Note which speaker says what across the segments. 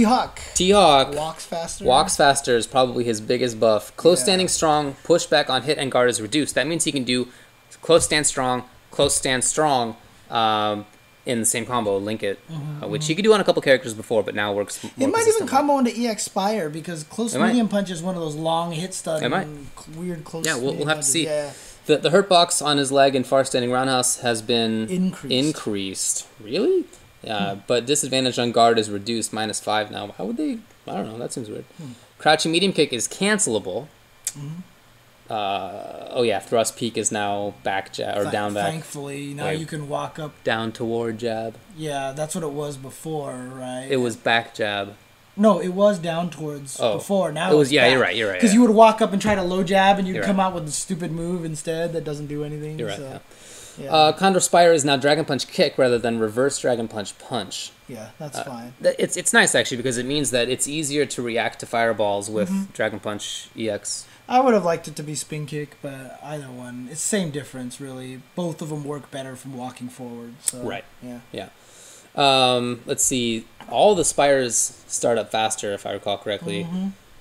Speaker 1: THawk.
Speaker 2: THawk
Speaker 1: Walks faster.
Speaker 2: Walks faster is probably his biggest buff. Close standing strong, pushback on hit and guard is reduced. That means he can do close stand strong, in the same combo, link it, which he could do on a couple characters before, but now works more
Speaker 1: It might even combo into EX-Spire, because close medium punch is one of those long hit stun and weird close.
Speaker 2: Yeah, we'll have to see.
Speaker 1: Yeah.
Speaker 2: The hurt box on his leg in far standing roundhouse has been increased. Really? Yeah, but disadvantage on guard is reduced, -5 now. How would they? I don't know. That seems weird. Crouching medium kick is cancelable. Oh yeah, thrust peak is now back jab or down back.
Speaker 1: Thankfully, now you can walk up
Speaker 2: down toward jab.
Speaker 1: Yeah, that's what it was before, right?
Speaker 2: It was back jab.
Speaker 1: No, it was down towards before. Now
Speaker 2: it was You're right.
Speaker 1: Because you would walk up and try to low jab, and you'd come out with a stupid move instead that doesn't do anything.
Speaker 2: You're right. Yeah. Condor Spire is now Dragon Punch kick rather than reverse Dragon Punch punch.
Speaker 1: Yeah, that's fine.
Speaker 2: It's nice actually because it means that it's easier to react to fireballs with Dragon Punch EX.
Speaker 1: I would have liked it to be spin kick, but either one, it's same difference really. Both of them work better from walking forward. So,
Speaker 2: right.
Speaker 1: Yeah.
Speaker 2: Let's see. All the Spires start up faster, if I recall correctly.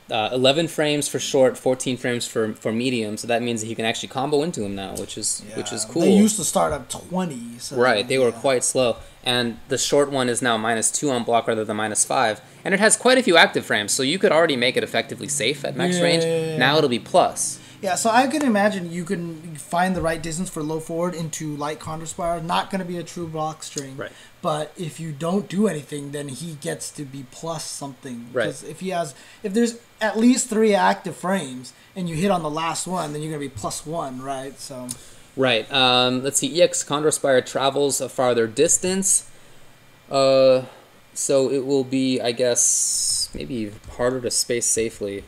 Speaker 2: 11 frames for short, 14 frames for medium. So that means that you can actually combo into them now, which is cool.
Speaker 1: They used to start up 20. So,
Speaker 2: right. They were quite slow. And the short one is now -2 on block rather than -5. And it has quite a few active frames, so you could already make it effectively safe at max range. Now it'll be plus.
Speaker 1: Yeah, so I can imagine you can find the right distance for low forward into light Condor Spire. Not going to be a true block string.
Speaker 2: Right.
Speaker 1: But if you don't do anything, then he gets to be plus something.
Speaker 2: Right.
Speaker 1: Because if there's at least 3 active frames and you hit on the last one, then you're going to be +1, right? So.
Speaker 2: Right. Let's see. EX Condor Spire travels a farther distance. So it will be, I guess, maybe harder to space safely.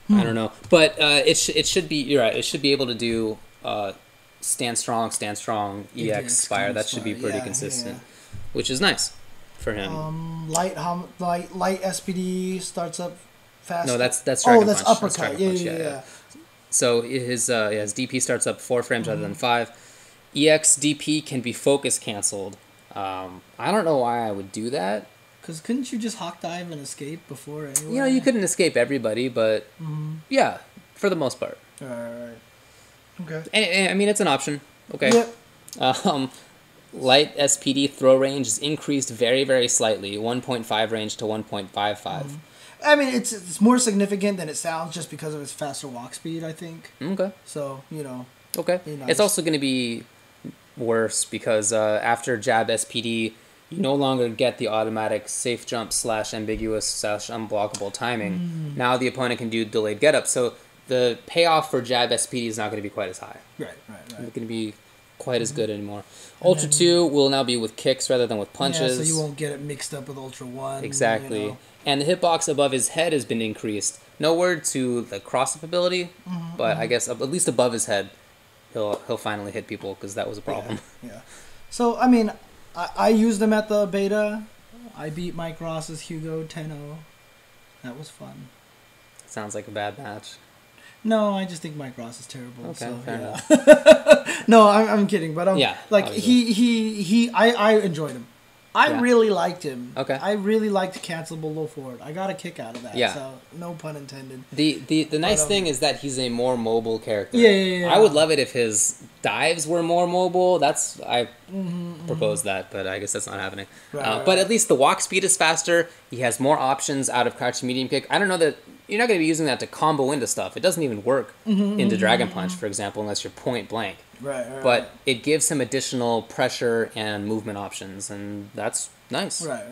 Speaker 2: I don't know. But it should be, you're right, it should be able to do stand strong, EX Spire. That should be pretty consistent, which is nice for him.
Speaker 1: Light SPD starts up fast.
Speaker 2: No, that's Dragon Punch.
Speaker 1: That's uppercut. Yeah.
Speaker 2: So his DP starts up 4 frames rather than 5. EX DP can be focus canceled. I don't know why I would do that.
Speaker 1: Because couldn't you just hawk dive and escape before anyway?
Speaker 2: You know, you couldn't escape everybody, but yeah, for the most part.
Speaker 1: Alright. Okay.
Speaker 2: And, I mean, it's an option. Okay.
Speaker 1: Yep.
Speaker 2: Light SPD throw range is increased very, very slightly, 1.5 range to 1.55.
Speaker 1: I mean, it's more significant than it sounds just because of its faster walk speed, I think.
Speaker 2: Okay.
Speaker 1: So, you know.
Speaker 2: Okay. Nice. It's also going to be worse because after jab SPD, you no longer get the automatic safe jump / ambiguous / unblockable timing. Now the opponent can do delayed get up. So the payoff for jab SPD is not going to be quite as high.
Speaker 1: Right.
Speaker 2: It's not going to be quite as good anymore. Ultra 2 will now be with kicks rather than with punches.
Speaker 1: Yeah, so you won't get it mixed up with Ultra 1.
Speaker 2: Exactly.
Speaker 1: You know.
Speaker 2: And the hitbox above his head has been increased. No word to the cross-up ability, but I guess at least above his head, he'll finally hit people because that was a problem.
Speaker 1: Yeah. So, I mean, I used them at the beta. I beat Mike Ross's Hugo 10-0. That was fun.
Speaker 2: Sounds like a bad match.
Speaker 1: No, I just think Mike Ross is terrible.
Speaker 2: Okay,
Speaker 1: so,
Speaker 2: fair enough.
Speaker 1: No, I'm kidding, but like
Speaker 2: obviously.
Speaker 1: I enjoyed him. I really liked him.
Speaker 2: Okay.
Speaker 1: I really liked cancelable low forward. I got a kick out of that.
Speaker 2: Yeah.
Speaker 1: So no pun intended.
Speaker 2: The nice thing is that he's a more mobile character.
Speaker 1: Yeah.
Speaker 2: I would love it if his dives were more mobile. I proposed that, but I guess that's not happening. Right. But at least the walk speed is faster. He has more options out of crouching medium kick. I don't know that you're not going to be using that to combo into stuff. It doesn't even work into Dragon Punch, for example, unless you're point blank.
Speaker 1: Right.
Speaker 2: But it gives him additional pressure and movement options, and that's nice.
Speaker 1: Right.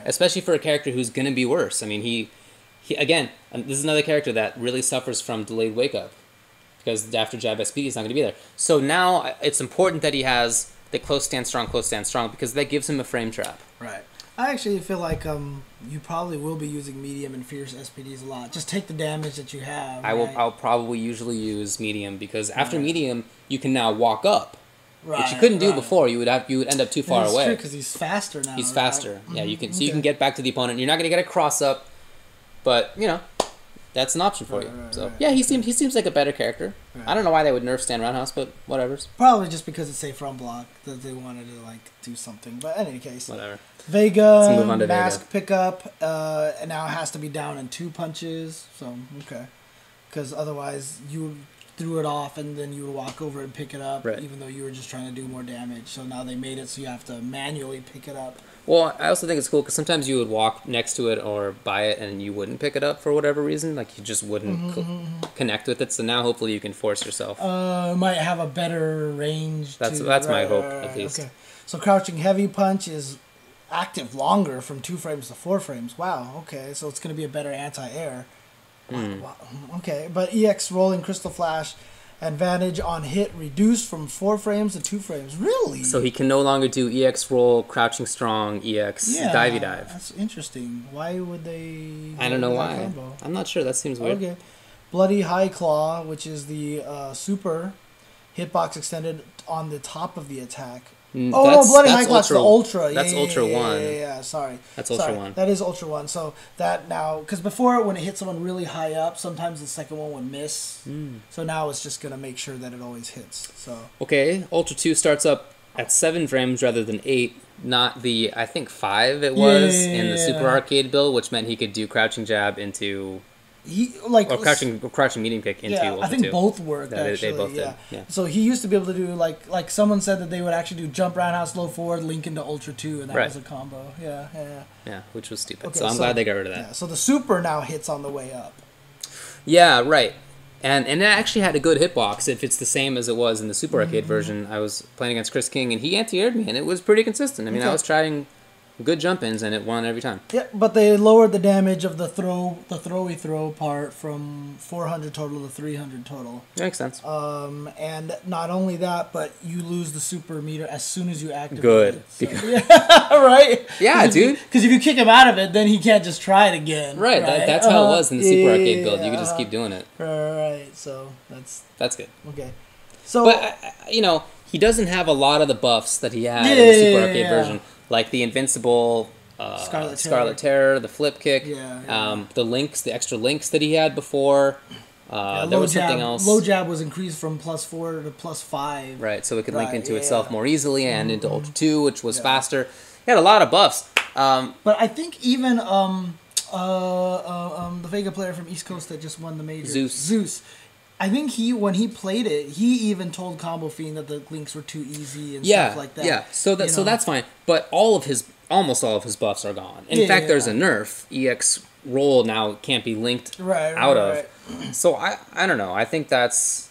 Speaker 2: Especially for a character who's going to be worse. I mean, he again, this is another character that really suffers from delayed wake up because after jab SPD, he's not going to be there. So now it's important that he has the close stand strong because that gives him a frame trap.
Speaker 1: Right. I actually feel like you probably will be using medium and fierce SPDs a lot. Just take the damage that you have.
Speaker 2: I'll probably usually use medium because after medium you can now walk up, which you couldn't do before. You would end up too far away.
Speaker 1: That's true because he's faster now.
Speaker 2: He's faster. Yeah, you can. So you can get back to the opponent. You're not going to get a cross up, but you know, that's an option for you. So yeah, he seems like a better character. I don't know why they would nerf Stan Roundhouse, but whatever.
Speaker 1: Probably just because it's safe from block that they wanted to like do something. But in any case,
Speaker 2: whatever.
Speaker 1: Vega mask pickup, and now it has to be down in 2 punches. So okay, because otherwise you threw it off and then you would walk over and pick it up, even though you were just trying to do more damage. So now they made it so you have to manually pick it up.
Speaker 2: Well, I also think it's cool because sometimes you would walk next to it or buy it and you wouldn't pick it up for whatever reason. Like you just wouldn't connect with it. So now hopefully you can force yourself.
Speaker 1: Might have a better range.
Speaker 2: That's my hope at least. Okay.
Speaker 1: So crouching heavy punch is active longer from 2 frames to 4 frames. Wow. Okay. So it's going to be a better anti-air. Wow. Okay. But EX rolling crystal flash. Advantage on hit reduced from 4 frames to 2 frames. Really?
Speaker 2: So he can no longer do EX roll, crouching strong, EX divey dive.
Speaker 1: That's interesting. Why would they?
Speaker 2: I don't know why. Combo? I'm not sure. That seems weird.
Speaker 1: Okay. Bloody High Claw, which is the super hitbox extended on the top of the attack. Bloody High Claw's the Ultra.
Speaker 2: That's Ultra 1.
Speaker 1: Yeah, sorry.
Speaker 2: That's Ultra 1.
Speaker 1: That is Ultra 1. So that now, because before when it hit someone really high up, sometimes the second one would miss. So now it's just going to make sure that it always hits. So
Speaker 2: okay, Ultra 2 starts up at 7 frames rather than 8. Not the, I think 5 it was in the Super Arcade build, which meant he could do crouching jab into... crouching medium kick into Ultra 2.
Speaker 1: I think both worked, actually. They both did. Yeah. So he used to be able to do, like someone said that they would actually do jump roundhouse, low forward, link into Ultra 2, and that was a combo. Yeah,
Speaker 2: which was stupid. Okay, so I'm glad they got rid of that.
Speaker 1: Yeah, so the super now hits on the way up.
Speaker 2: Yeah, right. And it actually had a good hitbox if it's the same as it was in the Super Arcade version. I was playing against Chris King, and he anti-aired me, and it was pretty consistent. I mean, I was trying... good jump-ins, and it won every time.
Speaker 1: Yeah, but they lowered the damage of the throwy throw part from 400 total to 300 total.
Speaker 2: Makes sense.
Speaker 1: And not only that, but you lose the super meter as soon as you activate
Speaker 2: it.
Speaker 1: So, right?
Speaker 2: Yeah, dude.
Speaker 1: Because if you kick him out of it, then he can't just try it again.
Speaker 2: Right, that's how it was in the Super Arcade build. You could just keep doing it.
Speaker 1: Right, so that's
Speaker 2: good.
Speaker 1: Okay. So,
Speaker 2: but, he doesn't have a lot of the buffs that he had in the Super Arcade version. Like the invincible Scarlet Terror, the flip kick, the extra links that he had before. There was something else.
Speaker 1: Low jab was increased from +4 to +5.
Speaker 2: Right, so it could link into itself more easily and into Ultra 2, which was faster. He had a lot of buffs.
Speaker 1: But I think even the Vega player from East Coast that just won the major, Zeus. I think when he played it, he even told Combo Fiend that the links were too easy and stuff like that.
Speaker 2: Yeah, so that's fine. But almost all of his buffs are gone. In fact, there's a nerf. EX roll now can't be linked out of. So I don't know. I think that's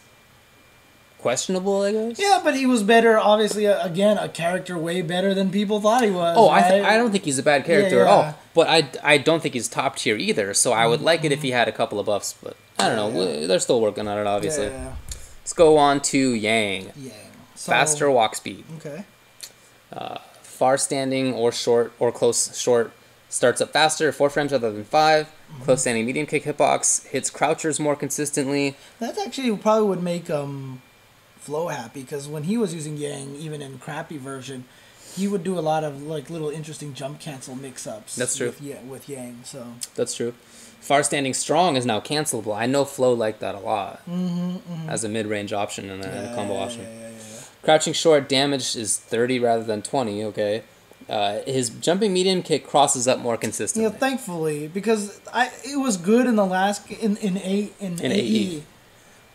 Speaker 2: questionable, I guess.
Speaker 1: Yeah, but he was better. Obviously, again, a character way better than people thought he was.
Speaker 2: Oh, I don't think he's a bad character at all. But I don't think he's top tier either. So I would like it if he had a couple of buffs, but. I don't know. They're still working on it, obviously. Let's go on to Yang. So, faster walk speed.
Speaker 1: Okay.
Speaker 2: Far standing or short or close short starts up faster, 4 frames rather than 5. Close standing medium kick hitbox hits crouchers more consistently.
Speaker 1: That actually probably would make Flo happy because when he was using Yang, even in crappy version, he would do a lot of little interesting jump cancel mix-ups.
Speaker 2: That's true.
Speaker 1: With Yang. So
Speaker 2: that's true. Far standing strong is now cancelable. I know Flo liked that a lot as a mid-range option and a combo option. Crouching short damage is 30 rather than 20. Okay, his jumping medium kick crosses up more consistently.
Speaker 1: Yeah, thankfully, because it was good in the last in AE.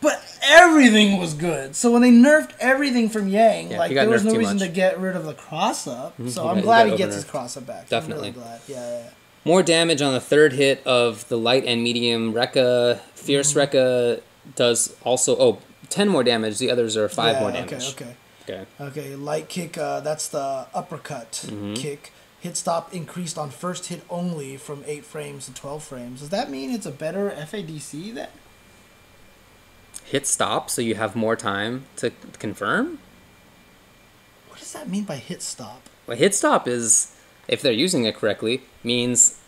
Speaker 1: But everything was good. So when they nerfed everything from Yang, there was no reason to get rid of the cross up. So I'm glad he gets his cross up back.
Speaker 2: Definitely.
Speaker 1: I'm really glad. Yeah.
Speaker 2: More damage on the third hit of the light and medium Rekka. Fierce Rekka does also 10 more damage. The others are 5 more damage.
Speaker 1: Okay. Light kick. That's the uppercut kick. Hit stop increased on first hit only from 8 frames to 12 frames. Does that mean it's a better FADC then?
Speaker 2: Hit stop, so you have more time to confirm?
Speaker 1: What does that mean by hit stop?
Speaker 2: Well, hit stop is, if they're using it correctly, means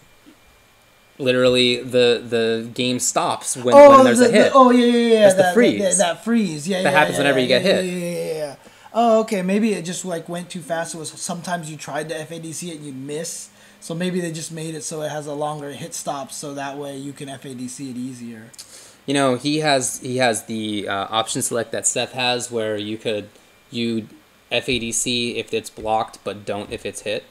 Speaker 2: literally the game stops when there's a hit.
Speaker 1: Yeah.
Speaker 2: That's the freeze.
Speaker 1: That freeze. Yeah.
Speaker 2: That happens whenever you get hit.
Speaker 1: Yeah. Oh, okay. Maybe it just like went too fast. It was sometimes you tried to FADC it and you'd miss. So maybe they just made it so it has a longer hit stop, so that way you can FADC it easier.
Speaker 2: You know, he has the option select that Seth has, where you FADC if it's blocked, but don't if it's hit.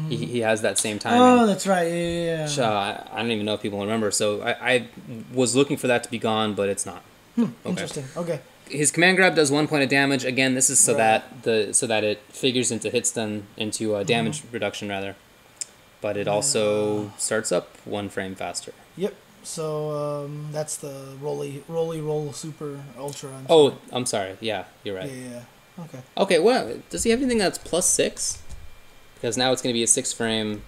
Speaker 2: He has that same timing.
Speaker 1: Oh, that's right. Yeah.
Speaker 2: So I don't even know if people remember. So I was looking for that to be gone, but it's not.
Speaker 1: Okay. Interesting. Okay.
Speaker 2: His command grab does 1 point of damage. Again, this is so that it figures into hit stun, into damage reduction rather. But it also starts up 1 frame faster.
Speaker 1: Yep. So that's the roll super ultra.
Speaker 2: I'm sorry. Yeah, you're right.
Speaker 1: Yeah. Okay.
Speaker 2: Okay. Well, does he have anything that's +6? Because now it's going to be a 6 frame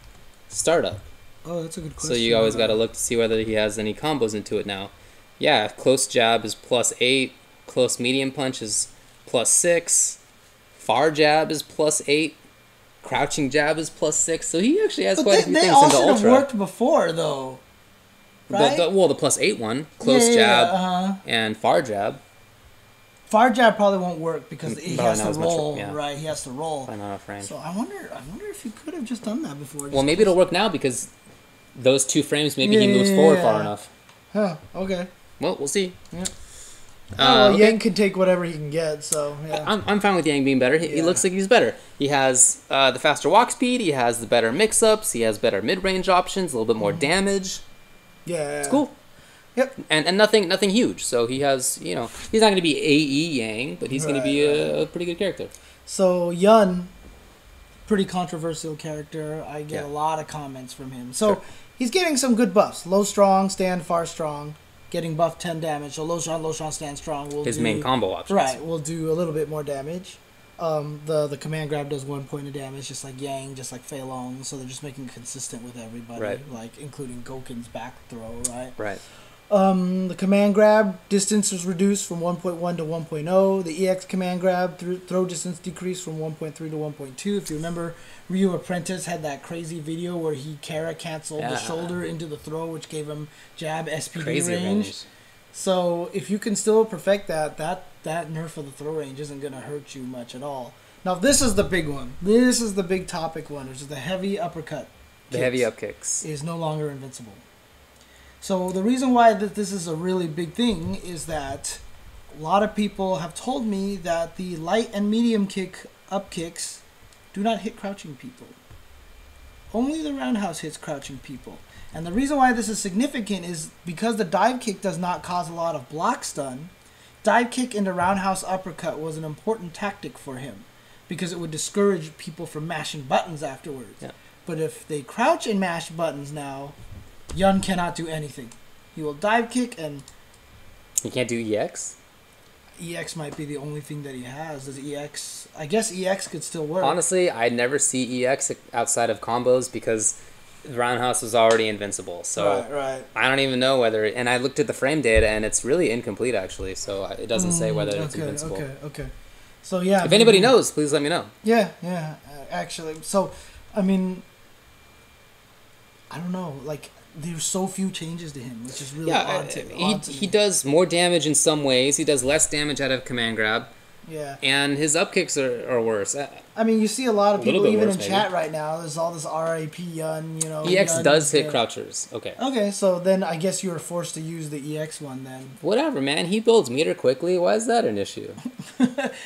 Speaker 2: startup.
Speaker 1: Oh, that's a good question.
Speaker 2: So you always got to look to see whether he has any combos into it now. Yeah, close jab is +8. Close medium punch is +6. Far jab is +8. Crouching jab is +6. So he actually has quite a few things into ultra.
Speaker 1: They all should have worked before, though. Right?
Speaker 2: The +8 one, close jab and far jab.
Speaker 1: Far jab probably won't work because he has to roll, right? He has to roll.
Speaker 2: Not enough range.
Speaker 1: So I wonder if he could have just done that before.
Speaker 2: Well, maybe it'll work now because those 2 frames, maybe he moves forward far enough.
Speaker 1: Huh, okay.
Speaker 2: Well, we'll see.
Speaker 1: Yeah. Well, Yang can take whatever he can get, so yeah.
Speaker 2: I'm fine with Yang being better. He looks like he's better. He has the faster walk speed. He has the better mix-ups. He has better mid-range options, a little bit more damage.
Speaker 1: Yeah.
Speaker 2: It's cool.
Speaker 1: Yep.
Speaker 2: And nothing huge. So he has, he's not going to be AE Yang, but he's going to be a pretty good character.
Speaker 1: So Yun, pretty controversial character. I get a lot of comments from him. So he's getting some good buffs. Low strong, stand far strong, getting buffed 10 damage. So low strong, stand strong.
Speaker 2: His main combo options.
Speaker 1: Right, will do a little bit more damage. The command grab does 1 point of damage, just like Yang, just like Fei Long. So they're just making it consistent with everybody, like including Gouken's back throw, right?
Speaker 2: Right.
Speaker 1: The command grab distance was reduced from 1.1 to 1.0. The EX command grab throw distance decreased from 1.3 to 1.2. If you remember, Ryu Apprentice had that crazy video where he Kara canceled the shoulder into the throw, which gave him jab SPD range. So if you can still perfect that nerf of the throw range isn't going to hurt you much at all. Now this is the big one. This is the big topic one, which is the heavy uppercut.
Speaker 2: The heavy up kicks
Speaker 1: is no longer invincible. So the reason why this is a really big thing is that a lot of people have told me that the light and medium up kicks do not hit crouching people. Only the roundhouse hits crouching people. And the reason why this is significant is because the dive kick does not cause a lot of block stun. Dive kick into roundhouse uppercut was an important tactic for him because it would discourage people from mashing buttons afterwards. Yeah. But if they crouch and mash buttons now, Yun cannot do anything. He will dive kick and...
Speaker 2: He can't do EX?
Speaker 1: EX might be the only thing that he has. Does EX... I guess EX could still work.
Speaker 2: Honestly, I'd never see EX outside of combos because Roundhouse was already invincible. So
Speaker 1: right.
Speaker 2: I don't even know whether... And I looked at the frame data and it's really incomplete actually. So it doesn't say whether it's invincible.
Speaker 1: Okay. So yeah...
Speaker 2: If anybody knows, please let me know.
Speaker 1: Yeah. Actually, so, I mean... I don't know, like... There's so few changes to him, which is really odd to me.
Speaker 2: He does more damage in some ways. He does less damage out of command grab.
Speaker 1: Yeah.
Speaker 2: And his up kicks are worse.
Speaker 1: I mean, you see a lot of people, even in chat right now, there's all this RAP Yun,
Speaker 2: EX
Speaker 1: Yun
Speaker 2: does hit crouchers. Okay.
Speaker 1: Okay, so then I guess you were forced to use the EX one then.
Speaker 2: Whatever, man. He builds meter quickly. Why is that an issue?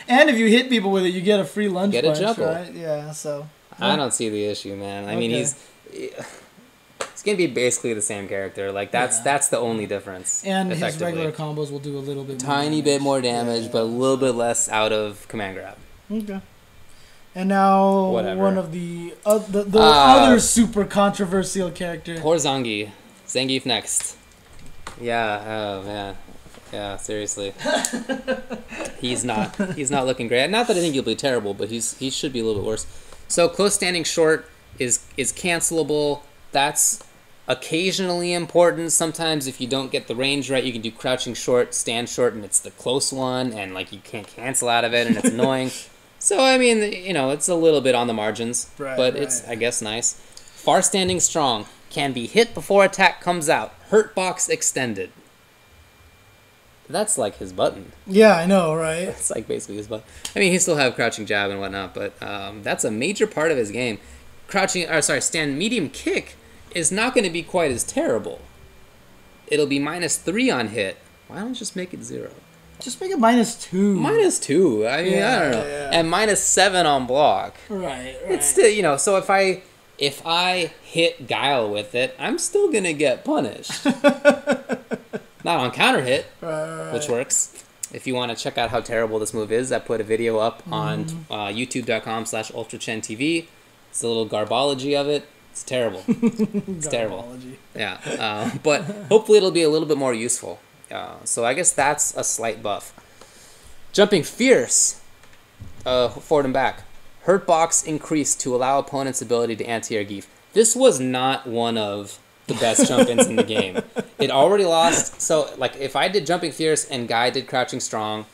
Speaker 1: And if you hit people with it, you get a free lunge punch,
Speaker 2: a juggle.
Speaker 1: right? Yeah, so.
Speaker 2: I don't see the issue, man. I mean, he's gonna be basically the same character. Like that's the only difference.
Speaker 1: And his regular combos will do a little bit
Speaker 2: tiny bit more damage, but a little bit less out of command grab.
Speaker 1: Okay. And now one of the other super controversial character.
Speaker 2: Poor Zangief next. Yeah. Oh man. Yeah. Seriously. he's not looking great. Not that I think he'll be terrible, but he should be a little bit worse. So close standing short is cancelable. That's occasionally important. Sometimes if you don't get the range right, you can do crouching short, stand short, and it's the close one, and like you can't cancel out of it, and it's annoying. So I mean, it's a little bit on the margins, but it's I guess nice. Far standing strong can be hit before attack comes out. Hurt box extended. That's like his button.
Speaker 1: Yeah, I know, right?
Speaker 2: It's like basically his button. I mean, he still have crouching jab and whatnot, but that's a major part of his game. Stand medium kick is not going to be quite as terrible. It'll be -3 on hit. Why don't you just make it 0?
Speaker 1: Just make it -2.
Speaker 2: -2. I mean, I don't know. Yeah. And -7 on block.
Speaker 1: Right.
Speaker 2: It's still, you know, so if I hit Guile with it, I'm still going to get punished. Not on counter hit, which works. If you want to check out how terrible this move is, I put a video up on youtube.com/UltraChenTV. It's a little garbology of it. It's terrible. It's terrible. Yeah. But hopefully it'll be a little bit more useful. So I guess that's a slight buff. Jumping Fierce, forward and back. Hurt box increased to allow opponent's ability to anti-air Gief. This was not one of the best jump-ins in the game. It already lost. So, like, if I did Jumping Fierce and Guy did Crouching Strong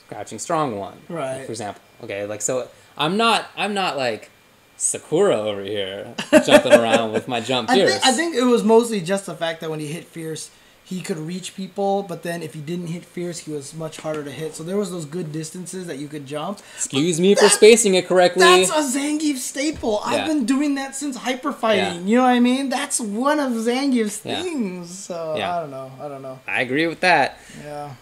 Speaker 2: won.
Speaker 1: Right.
Speaker 2: Like, for example. Okay, like, so I'm not like Sakura over here jumping around with my Jump Fierce.
Speaker 1: I think it was mostly just the fact that when he hit Fierce, he could reach people, but then if he didn't hit Fierce, he was much harder to hit. So there was those good distances that you could jump.
Speaker 2: Excuse me for spacing it correctly.
Speaker 1: That's a Zangief staple. Yeah. I've been doing that since Hyper Fighting. Yeah. You know what I mean? That's one of Zangief's things. So I don't know.
Speaker 2: I agree with that.
Speaker 1: Yeah.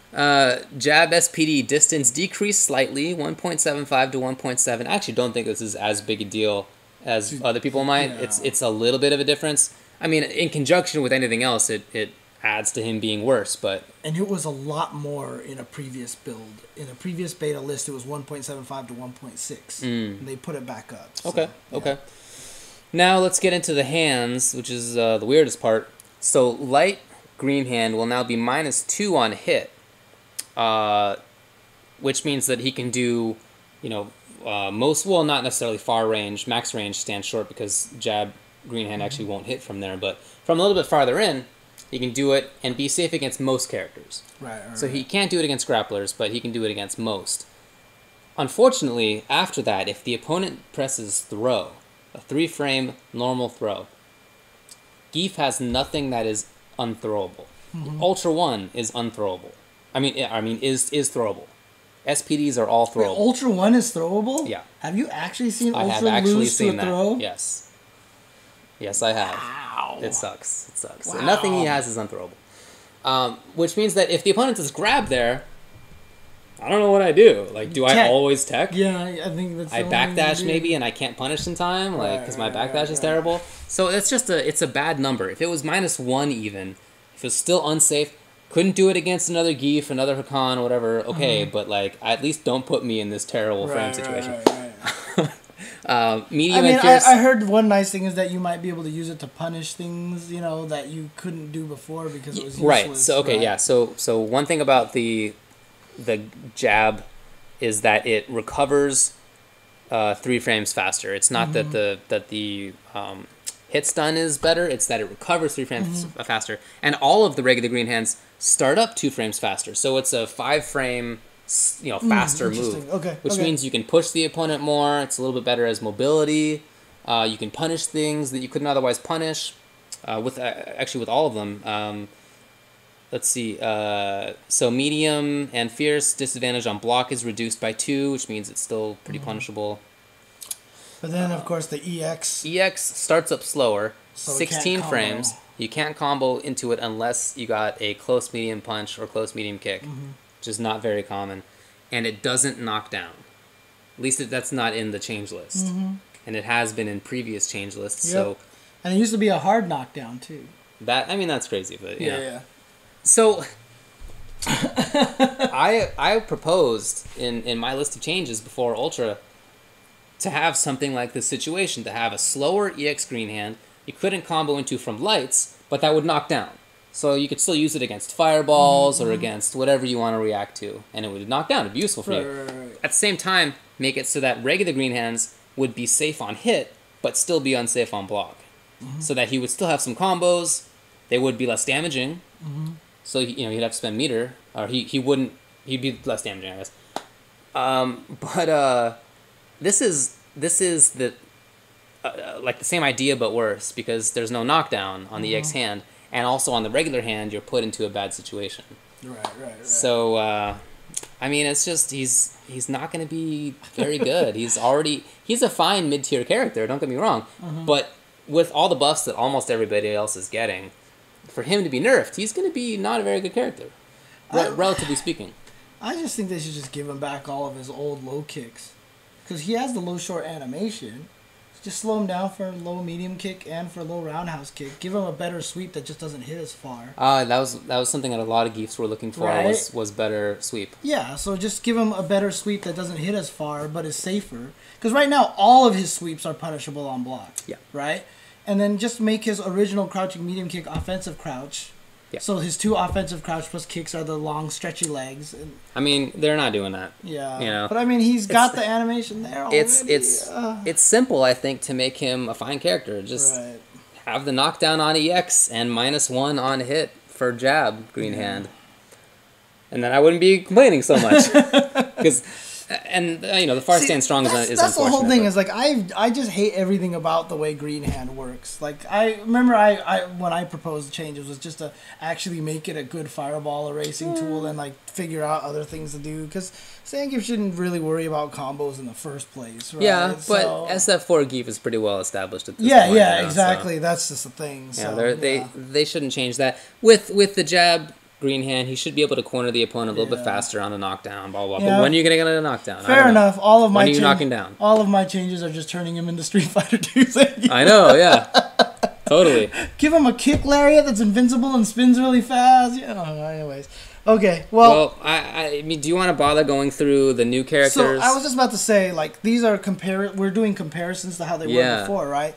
Speaker 2: Jab SPD distance decreased slightly, 1.75 to 1.7. I actually don't think this is as big a deal as other people might. Yeah. It's a little bit of a difference. I mean, in conjunction with anything else, it adds to him being worse, but...
Speaker 1: And it was a lot more in a previous build. In a previous beta list, it was 1.75 to 1.6. And they put it back up. So,
Speaker 2: okay. Now let's get into the hands, which is the weirdest part. So light green hand will now be -2 on hit, which means that he can do, you know, not necessarily far range, max range stand short because jab green hand actually won't hit from there, but from a little bit farther in, he can do it and be safe against most characters.
Speaker 1: Right.
Speaker 2: So he can't do it against grapplers, but he can do it against most. Unfortunately, after that, if the opponent presses throw, a 3-frame normal throw, Gief has nothing that is unthrowable. Ultra 1 is unthrowable. I mean, is throwable. SPDs are all throwable.
Speaker 1: Wait, Ultra 1 is throwable?
Speaker 2: Yeah.
Speaker 1: Have you actually seen
Speaker 2: I
Speaker 1: Ultra
Speaker 2: have actually
Speaker 1: lose
Speaker 2: seen
Speaker 1: to a
Speaker 2: that.
Speaker 1: throw?
Speaker 2: Yes. Yes, I have.
Speaker 1: Wow.
Speaker 2: It sucks. It sucks.
Speaker 1: Wow.
Speaker 2: Nothing he has is unthrowable. Which means that if the opponent does grab there, I don't know what I do. Like, do I always tech?
Speaker 1: Yeah, I think that's
Speaker 2: I backdash maybe, and I can't punish in time, like, because my backdash is terrible. So it's just it's a bad number. If it was -1 even, if it's still unsafe, couldn't do it against another Gief, another Hakan, whatever, okay, but, like, at least don't put me in this terrible frame situation. Medium and fierce.
Speaker 1: I heard one nice thing is that you might be able to use it to punish things, you know, that you couldn't do before because it was useless.
Speaker 2: Right. So yeah. So one thing about the jab is that it recovers 3 frames faster. It's not that the hit stun is better. It's that it recovers 3 frames faster, and all of the regular green hands start up 2 frames faster. So it's a 5-frame. Faster move, which means you can push the opponent more. It's a little bit better as mobility. You can punish things that you couldn't otherwise punish. With all of them. Let's see. So medium and fierce disadvantage on block is reduced by 2, which means it's still pretty punishable.
Speaker 1: But then, of course, the EX
Speaker 2: starts up slower,
Speaker 1: so
Speaker 2: 16 frames. You can't combo into it unless you got a close medium punch or close medium kick. Which is not very common, and it doesn't knock down. At least that's not in the change list, and it has been in previous change lists. Yep. So,
Speaker 1: and it used to be a hard knockdown too.
Speaker 2: That's crazy, but
Speaker 1: yeah.
Speaker 2: So, I proposed in my list of changes before Ultra to have something like this situation, to have a slower EX green hand you couldn't combo into from lights, but that would knock down. So you could still use it against fireballs or against whatever you want to react to, and it would knock down. It'd be useful for you.
Speaker 1: Right.
Speaker 2: At the same time, make it so that regular green hands would be safe on hit, but still be unsafe on block. So that he would still have some combos. They would be less damaging. So he'd have to spend meter, or he'd be less damaging, I guess. But this is the like the same idea but worse, because there's no knockdown on the EX hand. And also on the regular hand, you're put into a bad situation.
Speaker 1: Right.
Speaker 2: So, I mean, it's just he's not going to be very good. He's a fine mid-tier character, don't get me wrong. But with all the buffs that almost everybody else is getting, for him to be nerfed, he's going to be not a very good character, relatively speaking.
Speaker 1: I just think they should just give him back all of his old low kicks. Because he has the low short animation. Just slow him down for low medium kick and for low roundhouse kick. Give him a better sweep that just doesn't hit as far.
Speaker 2: That was something that a lot of geeks were looking for, right? was better sweep.
Speaker 1: Yeah, so just give him a better sweep that doesn't hit as far but is safer. Because right now all of his sweeps are punishable on block.
Speaker 2: Yeah.
Speaker 1: Right? And then just make his original crouching medium kick offensive crouch. Yeah. So his 2 offensive crouch plus kicks are the long stretchy legs.
Speaker 2: I mean, they're not doing that.
Speaker 1: Yeah.
Speaker 2: You know?
Speaker 1: But I mean, he's got the animation there already.
Speaker 2: It's simple, I think, to make him a fine character. Just have the knockdown on EX and -1 on hit for jab, green hand. And then I wouldn't be complaining so much. Because... And the far stand strong is unfortunate.
Speaker 1: That's the whole thing. Is like I just hate everything about the way green hand works. Like I remember when I proposed changes was just to actually make it a good fireball erasing tool and like figure out other things to do, because Zangief shouldn't really worry about combos in the first place. Right?
Speaker 2: Yeah, but SF4 Geef is pretty well established at this point.
Speaker 1: Yeah, exactly. So. That's just the thing.
Speaker 2: Yeah,
Speaker 1: so,
Speaker 2: they shouldn't change that with the jab. Green hand, he should be able to corner the opponent a little bit faster on the knockdown, blah, blah, blah. Yeah. But when are you going to get a knockdown?
Speaker 1: Fair enough. All of my
Speaker 2: when are you knocking down?
Speaker 1: All of my changes are just turning him into Street Fighter 2.
Speaker 2: I know, yeah. Totally.
Speaker 1: Give him a kick lariat that's invincible and spins really fast. Anyways. Okay, well...
Speaker 2: I mean, do you want to bother going through the new characters?
Speaker 1: So, I was just about to say, like, these are we're doing comparisons to how they were before, right?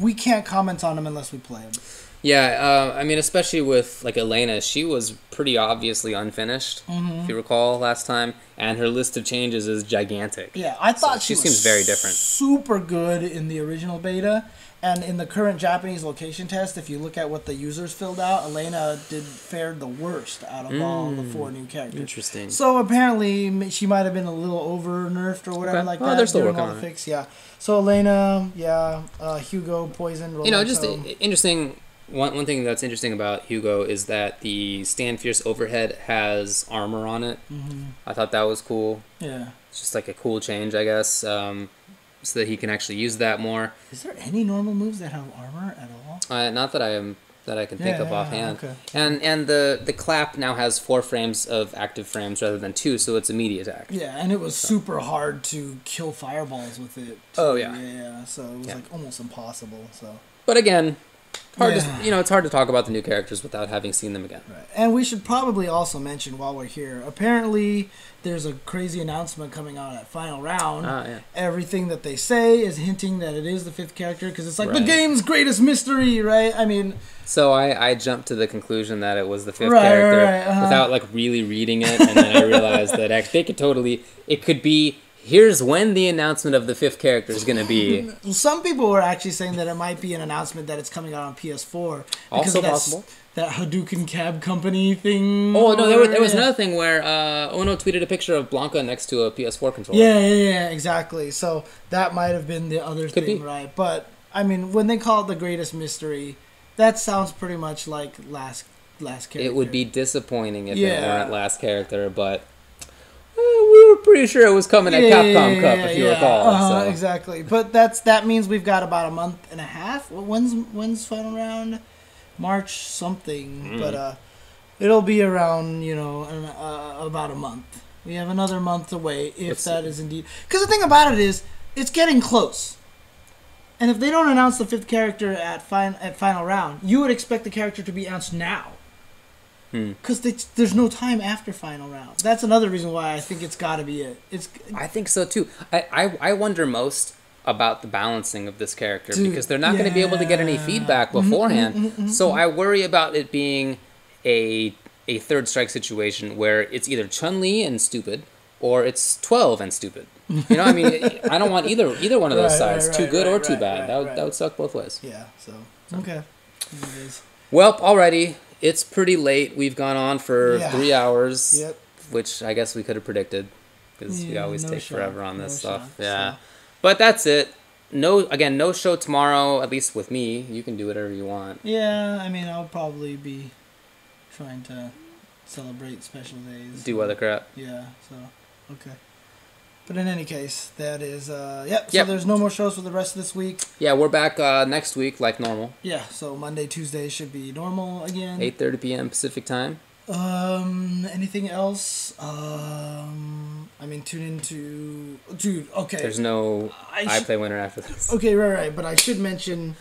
Speaker 1: We can't comment on them unless we play them.
Speaker 2: Yeah, I mean, especially with, like, Elena, she was pretty obviously unfinished, if you recall, last time, and her list of changes is gigantic.
Speaker 1: Yeah, I thought
Speaker 2: she seems very different.
Speaker 1: Super good in the original beta, and in the current Japanese location test, if you look at what the users filled out, Elena fared the worst out of all the 4 new characters.
Speaker 2: Interesting.
Speaker 1: So apparently, she might have been a little over-nerfed or whatever like that.
Speaker 2: They're still working on it.
Speaker 1: Fix. Yeah. So Elena, Hugo, Poison, Rolex,
Speaker 2: just interesting... One thing that's interesting about Hugo is that the Stand Fierce overhead has armor on it. I thought that was cool. Yeah. It's just like a cool change, I guess, so that he can actually use that more.
Speaker 1: Is there any normal moves that have armor at all?
Speaker 2: Not that I can think of offhand. Okay. And the clap now has 4 frames of active frames rather than 2, so it's immediate attack.
Speaker 1: Yeah, and it was super hard to kill fireballs with it.
Speaker 2: Oh yeah.
Speaker 1: Yeah, so it was like almost impossible. So.
Speaker 2: But again. It's hard to talk about the new characters without having seen them again.
Speaker 1: Right. And we should probably also mention while we're here, apparently there's a crazy announcement coming out at Final Round. Everything that they say is hinting that it is the 5th character, because it's like the game's greatest mystery, right? I mean...
Speaker 2: So I jumped to the conclusion that it was the 5th character without like really reading it, and then I realized that actually it could be... Here's when the announcement of the 5th character is going to be.
Speaker 1: Some people were actually saying that it might be an announcement that it's coming out on PS4.
Speaker 2: Also possible.
Speaker 1: That Hadouken Cab Company thing.
Speaker 2: Oh, no, there was another thing where Ono tweeted a picture of Blanca next to a PS4 controller.
Speaker 1: Yeah, exactly. So that might have been the other thing, right? But, I mean, when they call it the greatest mystery, that sounds pretty much like last character.
Speaker 2: It would be disappointing if it weren't last character, but... we were pretty sure it was coming at Capcom Cup, if you recall. So.
Speaker 1: Exactly. But that means we've got about a month and a half. When's Final Round? March something. But it'll be around, about a month. We have another month to wait, if that is indeed... Because the thing about it is, it's getting close. And if they don't announce the 5th character at Final Round, you would expect the character to be announced now. Because there's no time after Final Round. That's another reason why I think it's got to be it.
Speaker 2: I think so too. I wonder most about the balancing of this character, because they're not going to be able to get any feedback beforehand. So I worry about it being a third strike situation where it's either Chun-Li and stupid, or it's 12 and stupid. I mean, I don't want either one of those sides. Too good or too bad. That would suck both ways.
Speaker 1: Yeah. So okay.
Speaker 2: Well, alrighty. It's pretty late. We've gone on for 3 hours, which I guess we could have predicted, because we always take forever on this stuff. Yeah, but that's it. No show tomorrow, at least with me. You can do whatever you want.
Speaker 1: Yeah, I mean, I'll probably be trying to celebrate special days.
Speaker 2: Do other crap.
Speaker 1: Yeah, so, okay. But in any case, that is, so there's no more shows for the rest of this week.
Speaker 2: Yeah, we're back next week like normal.
Speaker 1: Yeah, so Monday, Tuesday should be normal again.
Speaker 2: 8:30 p.m. Pacific time.
Speaker 1: Anything else? I mean, tune into... Dude, okay.
Speaker 2: There's no iPlay winner after this.
Speaker 1: Okay, right. But I should mention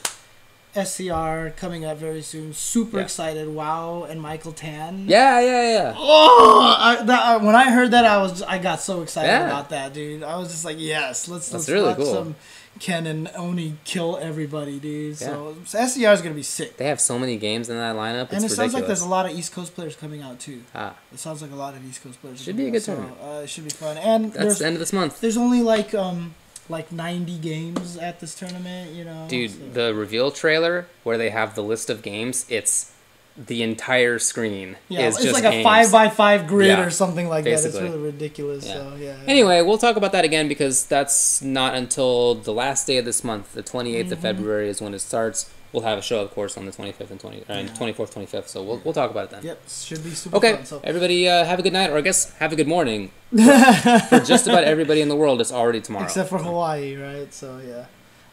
Speaker 1: SCR coming up very soon. Super excited. WoW and Michael Tan.
Speaker 2: Yeah.
Speaker 1: Oh, when I heard that, I got so excited about that, dude. I was just like, yes, let's
Speaker 2: really
Speaker 1: watch
Speaker 2: cool.
Speaker 1: some Ken and Oni kill everybody, dude. So SCR is gonna be sick.
Speaker 2: They have so many games in that lineup.
Speaker 1: And it
Speaker 2: ridiculous.
Speaker 1: Sounds like there's a lot of East Coast players coming out too.
Speaker 2: It
Speaker 1: sounds like a lot of East Coast players.
Speaker 2: Should be a good tournament.
Speaker 1: It should be fun. And
Speaker 2: that's the end of this month.
Speaker 1: There's only like 90 games at this tournament, you know.
Speaker 2: Dude, the reveal trailer where they have the list of games, it's the entire screen.
Speaker 1: Yeah,
Speaker 2: it's
Speaker 1: just
Speaker 2: just
Speaker 1: like
Speaker 2: games.
Speaker 1: a 5x5 grid or something like
Speaker 2: basically.
Speaker 1: that. It's really ridiculous. Yeah. So
Speaker 2: Anyway, we'll talk about that again because that's not until the last day of this month. The 28th of February is when it starts. We'll have a show, of course, on the 25th and 24th, 25th. So we'll talk about it then.
Speaker 1: Yep, should be super
Speaker 2: fun.
Speaker 1: So.
Speaker 2: Everybody have a good night, or I guess have a good morning. For just about everybody in the world, it's already tomorrow.
Speaker 1: Except for Hawaii, right? So, yeah.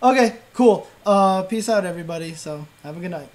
Speaker 1: Okay, cool. Peace out, everybody. So, have a good night.